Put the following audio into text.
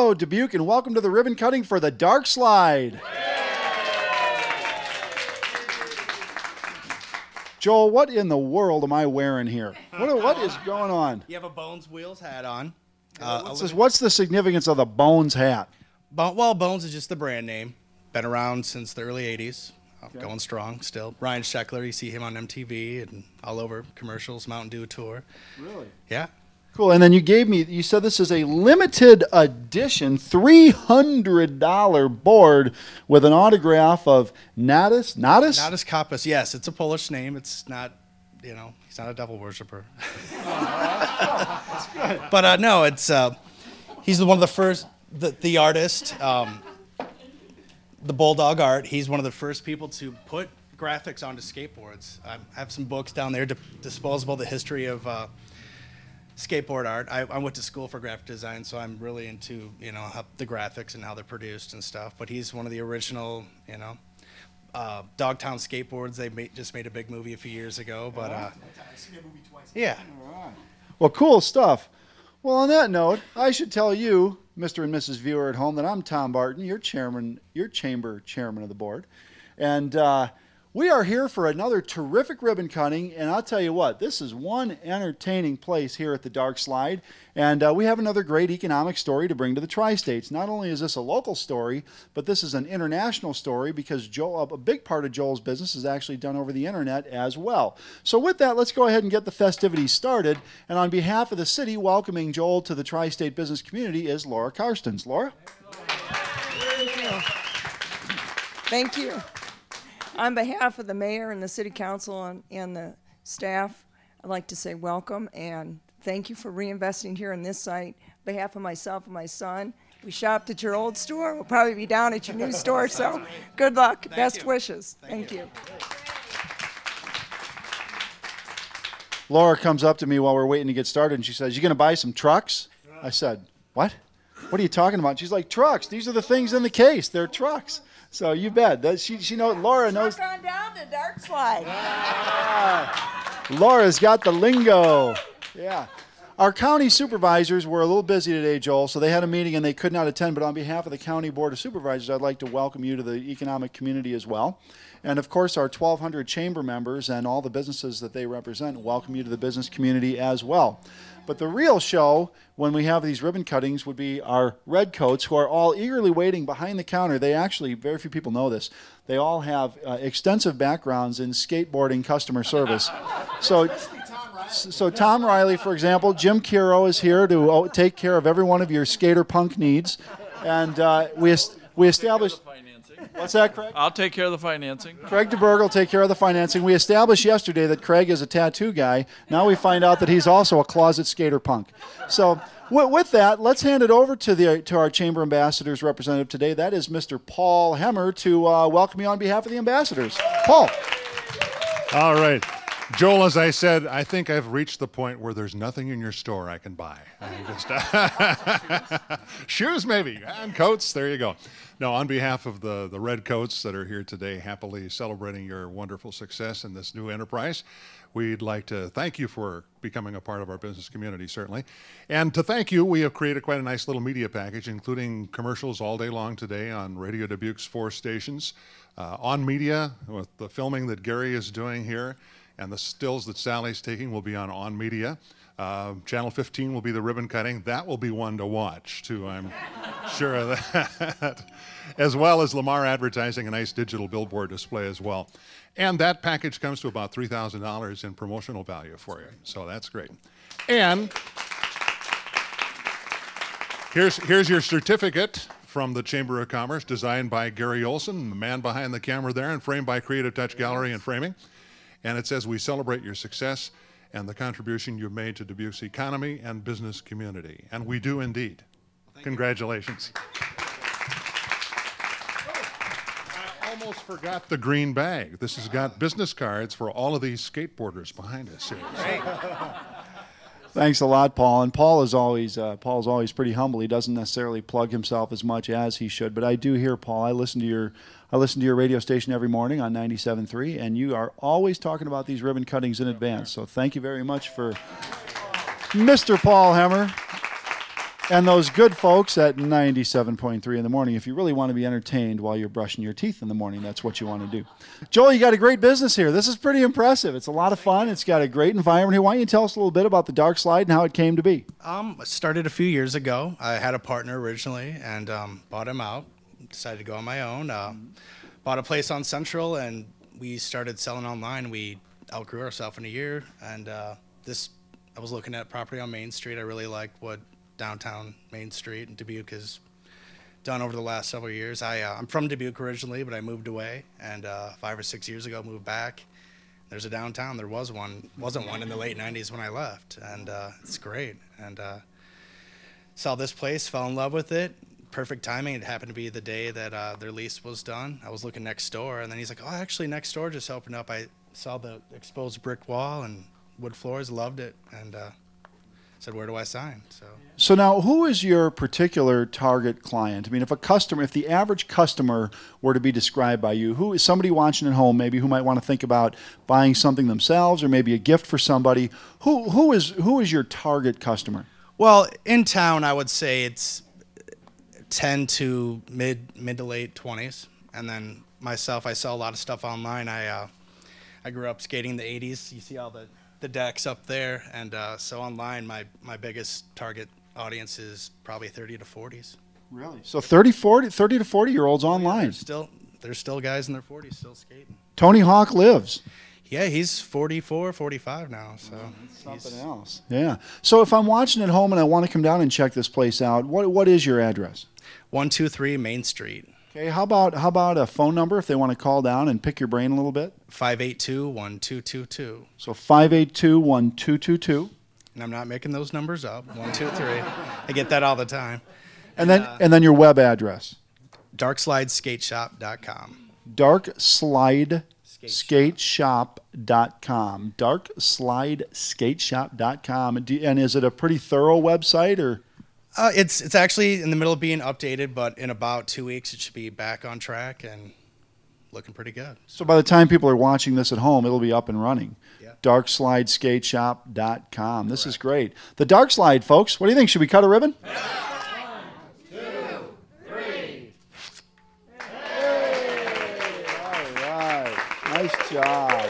Hello, Dubuque, and welcome to the ribbon cutting for the Dark Slide. Joel, what in the world am I wearing here? What is going on? You have a Bones Wheels hat on. What's the significance of the Bones hat? Well, Bones is just the brand name. Been around since the early 80s. Going strong still. Ryan Sheckler, you see him on MTV and all over commercials, Mountain Dew tour. Really? Yeah. Cool. And then you said this is a limited edition $300 board with an autograph of Natas? Natas Kappas, yes. It's a Polish name. It's not, he's not a devil worshiper. That's good. But no, it's, he's one of the first, the artist, the Bulldog Art. He's one of the first people to put graphics onto skateboards. I have some books down there, Disposable, the history of skateboard art. I went to school for graphic design, so I'm really into, how the graphics and how they're produced and stuff. But he's one of the original, Dogtown skateboards. They just made a big movie a few years ago. But I've seen that movie twice. Yeah. All right. Well, cool stuff. Well, on that note, I should tell you, Mr. and Mrs. Viewer at home, that I'm Tom Barton, your chamber chairman of the board. And we are here for another terrific ribbon cutting, and I'll tell you what, this is one entertaining place here at the Dark Slide, and we have another great economic story to bring to the Tri-States. Not only is this a local story, but this is an international story because a big part of Joel's business is actually done over the internet as well. So with that, let's go ahead and get the festivities started, and on behalf of the city, welcoming Joel to the Tri-State business community is Laura Karstens. Laura? Thank you. On behalf of the mayor and the city council and the staff, I'd like to say welcome and thank you for reinvesting here in this site. On behalf of myself and my son, we shopped at your old store. We'll probably be down at your new store, so good luck. Best wishes. Thank you. Laura comes up to me while we're waiting to get started, and she says, "You going to buy some trucks?" I said, "What? What are you talking about?" She's like, "Trucks. These are the things in the case. They're trucks." So you bet. She knows. Laura knows. Truck on down to Dark Slide. Laura's got the lingo. Yeah. Our county supervisors were a little busy today, Joel, so they had a meeting and they could not attend. But on behalf of the County Board of Supervisors, I'd like to welcome you to the economic community as well. And, of course, our 1,200 chamber members and all the businesses that they represent welcome you to the business community as well. But the real show, when we have these ribbon cuttings, would be our redcoats, who are all eagerly waiting behind the counter. They actually, very few people know this, they all have extensive backgrounds in skateboarding customer service. So Tom Riley, for example, Jim Kiro is here to take care of every one of your skater punk needs. And we established... What's that, Craig? I'll take care of the financing. Craig DeBerg will take care of the financing. We established yesterday that Craig is a tattoo guy. Now we find out that he's also a closet skater punk. So with that, let's hand it over to our Chamber Ambassadors representative today. That is Mr. Paul Hemmer to welcome you on behalf of the ambassadors. Paul. All right. Joel, as I said, I think I've reached the point where there's nothing in your store I can buy. Shoes, maybe, and coats. There you go. No, on behalf of the Redcoats that are here today, happily celebrating your wonderful success in this new enterprise, we'd like to thank you for becoming a part of our business community, certainly. And to thank you, we have created quite a nice little media package, including commercials all day long today on Radio Dubuque's 4 stations, on media with the filming that Gary is doing here, and the stills that Sally's taking will be on media. Channel 15 will be the ribbon cutting. That will be one to watch, too, I'm sure of that. As well as Lamar Advertising, a nice digital billboard display as well. And that package comes to about $3,000 in promotional value for you, so that's great. And here's your certificate from the Chamber of Commerce, designed by Gary Olson, the man behind the camera there, and framed by Creative Touch Gallery and Framing. And it says, "We celebrate your success and the contribution you've made to Dubuque's economy and business community." And we do indeed. Congratulations. I almost forgot the green bag. This has got business cards for all of these skateboarders behind us here. Great. Thanks a lot, Paul. And Paul's always pretty humble. He doesn't necessarily plug himself as much as he should. But I do hear, Paul, I listen to your radio station every morning on 97.3, and you are always talking about these ribbon cuttings in advance. So thank you very much for Mr. Paul Hemmer. And those good folks at 97.3 in the morning, if you really want to be entertained while you're brushing your teeth in the morning, that's what you want to do. Joel, you got a great business here. This is pretty impressive. It's a lot of fun. It's got a great environment here. Why don't you tell us a little bit about the Dark Slide and how it came to be? I started a few years ago. I had a partner originally and bought him out. Decided to go on my own. Bought a place on Central and we started selling online. We outgrew ourselves in a year. And I was looking at property on Main Street. I really liked what downtown Main Street in Dubuque has done over the last several years. I'm from Dubuque originally, but I moved away, and 5 or 6 years ago moved back. There's a downtown. There wasn't one in the late 90s when I left, and it's great. And saw this place, fell in love with it. Perfect timing. It happened to be the day that their lease was done. I was looking next door, and then he's like, "Oh, actually, next door just opened up." I saw the exposed brick wall and wood floors, loved it, and said, "Where do I sign?" So now, who is your particular target client? I mean, if the average customer were to be described by you, who is somebody watching at home maybe who might want to think about buying something themselves or maybe a gift for somebody? Who is your target customer? Well, in town, I would say it's 10 to mid to late 20s, and then myself, I sell a lot of stuff online. I grew up skating in the 80s. You see all the decks up there, and so online, my biggest target audience is probably 30 to 40s. Really? So 30 to 40-year-olds online. There's still guys in their 40s still skating. Tony Hawk lives. Yeah, he's 44, 45 now, so Something else. Yeah. So if I'm watching at home and I want to come down and check this place out, what is your address? 123 Main Street. Okay. How about a phone number if they want to call down and pick your brain a little bit? 582-1222. So 582-1222. And I'm not making those numbers up. 123. I get that all the time. And then your web address. Darkslideskateshop.com. Darkslideskateshop.com. Darkslideskateshop.com. And is it a pretty thorough website or? It's actually in the middle of being updated, but in about 2 weeks it should be back on track and looking pretty good. So by the time people are watching this at home, it'll be up and running. Yeah. Darkslideskateshop.com. This is great. The Dark Slide, folks. What do you think? Should we cut a ribbon? 1, 2, 3. Hey! All right. Nice job.